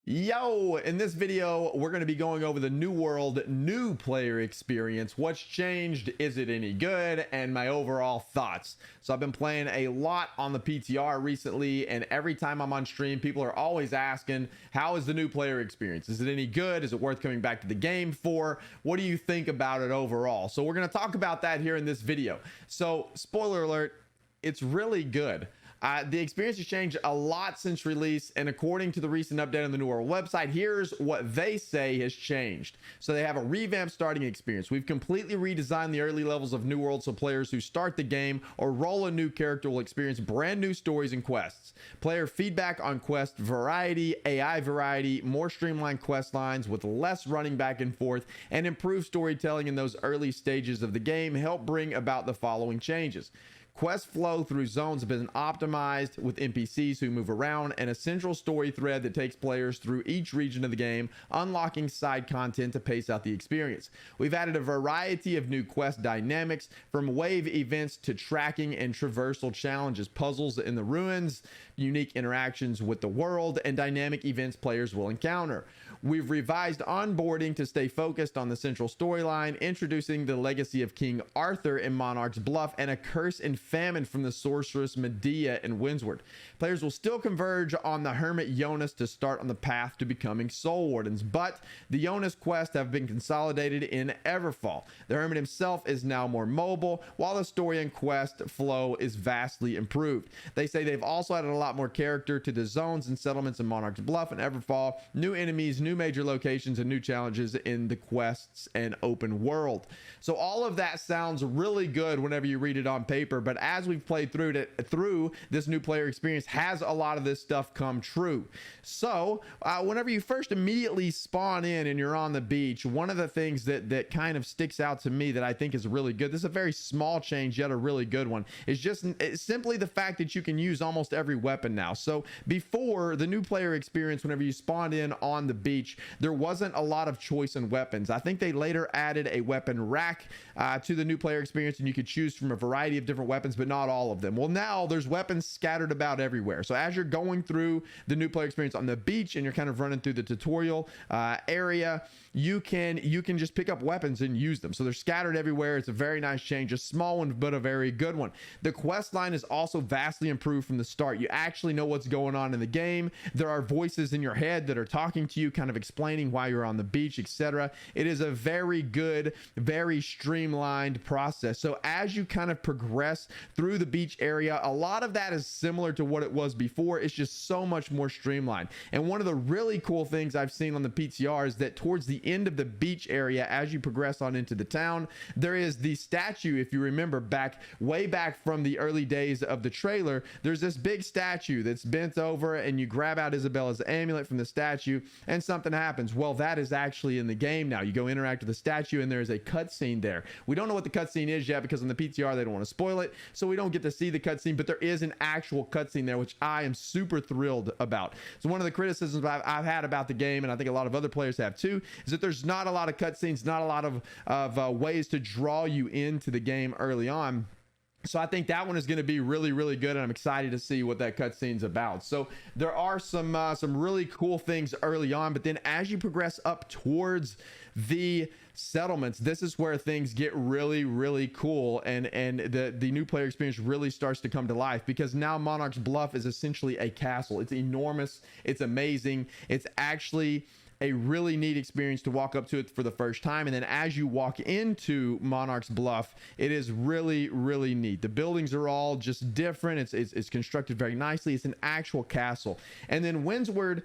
Yo, in this video, we're going to be going over the New World new player experience. What's changed? Is it any good? And my overall thoughts. So I've been playing a lot on the PTR recently, and every time I'm on stream, people are always asking, how is the new player experience? Is it any good? Is it worth coming back to the game for? What do you think about it overall? So we're going to talk about that here in this video. So spoiler alert, it's really good. The experience has changed a lot since release, and according to the recent update on the New World website, here's what they say has changed. So they have a revamped starting experience. We've completely redesigned the early levels of New World so players who start the game or roll a new character will experience brand new stories and quests. Player feedback on quest variety, AI variety, more streamlined quest lines with less running back and forth, and improved storytelling in those early stages of the game help bring about the following changes. Quest flow through zones have been optimized with NPCs who move around and a central story thread that takes players through each region of the game, unlocking side content to pace out the experience. We've added a variety of new quest dynamics, from wave events to tracking and traversal challenges, puzzles in the ruins, unique interactions with the world, and dynamic events players will encounter. We've revised onboarding to stay focused on the central storyline, introducing the legacy of King Arthur in Monarch's Bluff and a curse and famine from the sorceress Medea in Windsward. Players will still converge on the hermit Jonas to start on the path to becoming soul wardens, but the Jonas quests have been consolidated in Everfall. The hermit himself is now more mobile, while the story and quest flow is vastly improved. They say they've also added a lot more character to the zones and settlements in Monarch's Bluff and Everfall, new enemies, new major locations, and new challenges in the quests and open world. So all of that sounds really good whenever you read it on paper, but as we've played through this new player experience, has a lot of this stuff come true. So whenever you first immediately spawn in and you're on the beach, one of the things that kind of sticks out to me that I think is really good, this is a very small change yet a really good one, is just simply the fact that you can use almost every weapon now. So before the new player experience, whenever you spawned in on the beach, there wasn't a lot of choice in weapons. I think they later added a weapon rack to the new player experience, and you could choose from a variety of different weapons, but not all of them. Well, now there's weapons scattered about everywhere. So as you're going through the new player experience on the beach and you're kind of running through the tutorial area, you can just pick up weapons and use them. So they're scattered everywhere. It's a very nice change, a small one, but a very good one. The quest line is also vastly improved from the start. You actually know what's going on in the game. There are voices in your head that are talking to you, kind of explaining why you're on the beach, etc. It is a very good, very streamlined process. So as you kind of progress through the beach area, a lot of that is similar to what it was before. It's just so much more streamlined. And one of the really cool things I've seen on the PTR is that towards the end of the beach area, as you progress on into the town, there is the statue. If you remember way back from the early days of the trailer, there's this big statue that's bent over, and you grab out Isabella's amulet from the statue and something happens. Well, that is actually in the game now. You go interact with the statue and there's a cutscene there. We don't know what the cutscene is yet because on the PTR they don't want to spoil it, so we don't get to see the cutscene, but there is an actual cutscene there, which I am super thrilled about. So one of the criticisms I've had about the game, and I think a lot of other players have too, is that there's not a lot of cutscenes, not a lot of ways to draw you into the game early on. So I think that one is going to be really, really good, and I'm excited to see what that cutscene's about. So there are some really cool things early on, but then as you progress up towards the settlements, this is where things get really, really cool, and the new player experience really starts to come to life, because now Monarch's Bluff is essentially a castle. It's enormous. It's amazing. It's actually a really neat experience to walk up to it for the first time. And then as you walk into Monarch's Bluff, it is really, really neat. The buildings are all just different. It's constructed very nicely. It's an actual castle. And then Windsward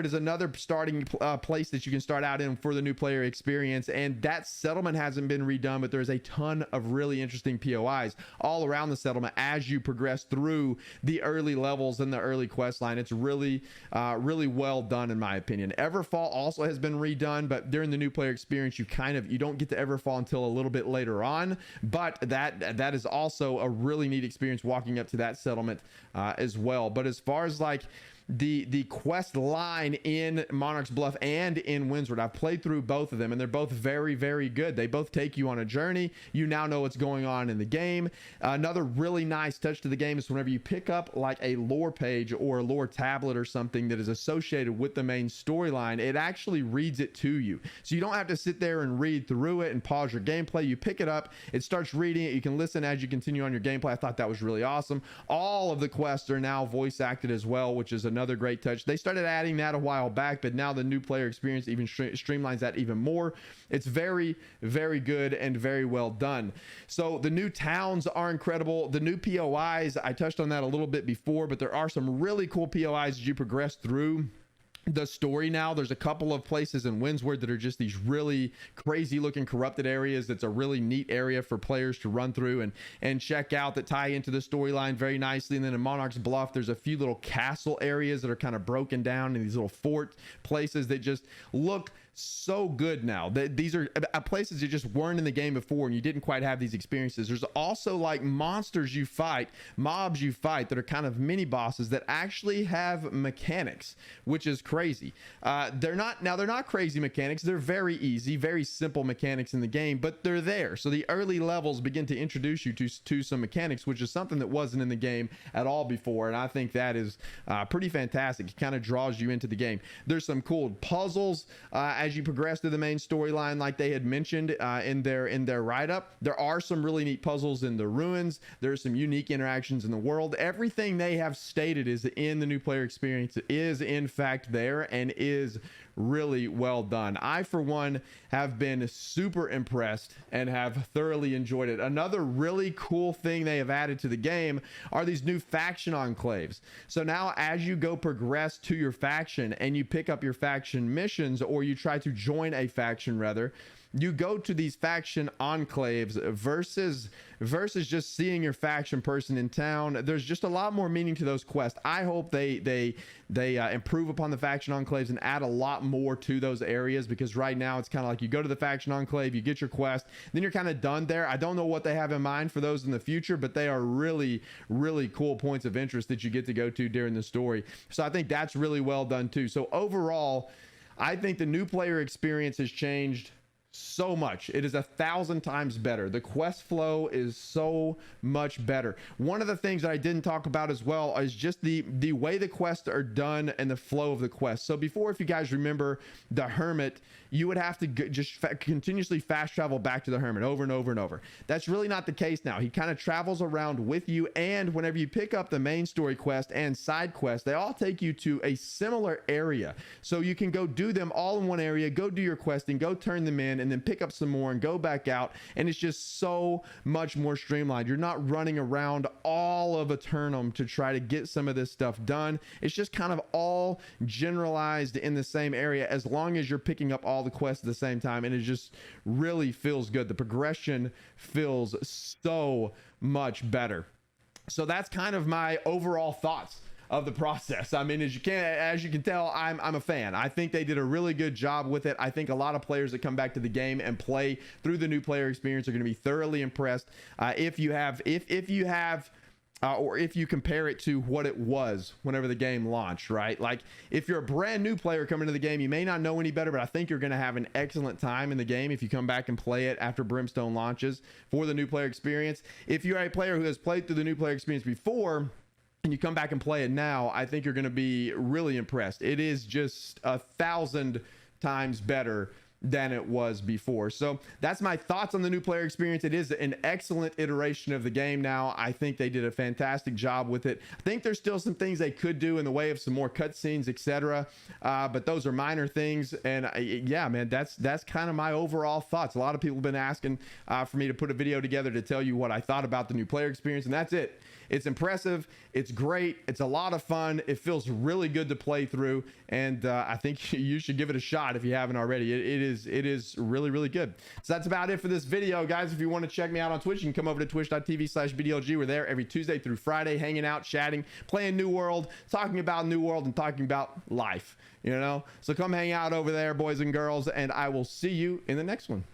is another starting place that you can start out in for the new player experience. And that settlement hasn't been redone, but there's a ton of really interesting POIs all around the settlement as you progress through the early levels and the early quest line. It's really, really well done in my opinion. Everfall also has been redone, but during the new player experience, you don't get to Everfall until a little bit later on, but that is also a really neat experience walking up to that settlement as well. But as far as like the quest line in Monarch's Bluff and in Windsward. I've played through both of them, and they're both very, very good. They both take you on a journey. You now know what's going on in the game. Another really nice touch to the game is whenever you pick up like a lore page or a lore tablet or something that is associated with the main storyline, it actually reads it to you. So you don't have to sit there and read through it and pause your gameplay. You pick it up, it starts reading it. You can listen as you continue on your gameplay. I thought that was really awesome. All of the quests are now voice acted as well, which is another great touch. They started adding that a while back, but now the new player experience even streamlines that even more. It's very, very good and very well done. So the new towns are incredible. The new POIs, I touched on that a little bit before, but there are some really cool POIs as you progress through the story. Now there's a couple of places in Windsward that are just these really crazy looking corrupted areas. That's a really neat area for players to run through and check out, that tie into the storyline very nicely. And then in Monarch's Bluff, there's a few little castle areas that are kind of broken down in these little fort places that just look so good now. These are places you just weren't in the game before and you didn't quite have these experiences. There's also like monsters you fight, mobs you fight that are kind of mini bosses that actually have mechanics, which is crazy. They're not crazy mechanics. They're very easy, very simple mechanics in the game, but they're there. So the early levels begin to introduce you to some mechanics, which is something that wasn't in the game at all before. And I think that is pretty fantastic. It kind of draws you into the game. There's some cool puzzles as you progress through the main storyline, like they had mentioned in their write-up. There are some really neat puzzles in the ruins. There's some unique interactions in the world. Everything they have stated is in the new player experience is in fact there and is really well done. I, for one, have been super impressed and have thoroughly enjoyed it. Another really cool thing they have added to the game are these new faction enclaves. So now as you go progress to your faction and you pick up your faction missions, or you try to join a faction rather, you go to these faction enclaves versus just seeing your faction person in town. There's just a lot more meaning to those quests. I hope they improve upon the faction enclaves and add a lot more to those areas, because right now it's kind of like you go to the faction enclave, you get your quest, then you're kind of done there. I don't know what they have in mind for those in the future, but they are really, really cool points of interest that you get to go to during the story. So I think that's really well done too. So overall, I think the new player experience has changed so much. It is 1,000 times better. The quest flow is so much better. One of the things that I didn't talk about as well is just the way the quests are done and the flow of the quest. So before, if you guys remember the Hermit, you would have to just continuously fast travel back to the Hermit over and over and over. That's really not the case now. He kind of travels around with you, and whenever you pick up the main story quest and side quest, they all take you to a similar area. So you can go do them all in one area, go do your questing, go turn them in, and then pick up some more and go back out. And it's just so much more streamlined. You're not running around all of Eternum to try to get some of this stuff done. It's just kind of all generalized in the same area, as long as you're picking up all the quests at the same time, and it just really feels good. The progression feels so much better. So that's kind of my overall thoughts of the process. I mean, as you can tell, I'm a fan. I think they did a really good job with it. I think a lot of players that come back to the game and play through the new player experience are going to be thoroughly impressed. If you compare it to what it was whenever the game launched, right? Like, if you're a brand new player coming to the game, you may not know any better, but I think you're going to have an excellent time in the game if you come back and play it after Brimstone launches for the new player experience. If you're a player who has played through the new player experience before and you come back and play it now, I think you're going to be really impressed. It is just 1,000 times better than it was before. So that's my thoughts on the new player experience. It is an excellent iteration of the game now. I think they did a fantastic job with it. I think there's still some things they could do in the way of some more cutscenes, etc. But those are minor things. And yeah, man, that's kind of my overall thoughts. A lot of people have been asking for me to put a video together to tell you what I thought about the new player experience, and that's it. It's impressive. It's great. It's a lot of fun. It feels really good to play through, and I think you should give it a shot if you haven't already. It is really, really good. So that's about it for this video, guys. If you want to check me out on Twitch, you can come over to twitch.tv/BDLG. We're there every Tuesday through Friday, hanging out, chatting, playing New World, talking about New World, and talking about life, you know? So come hang out over there, boys and girls, and I will see you in the next one.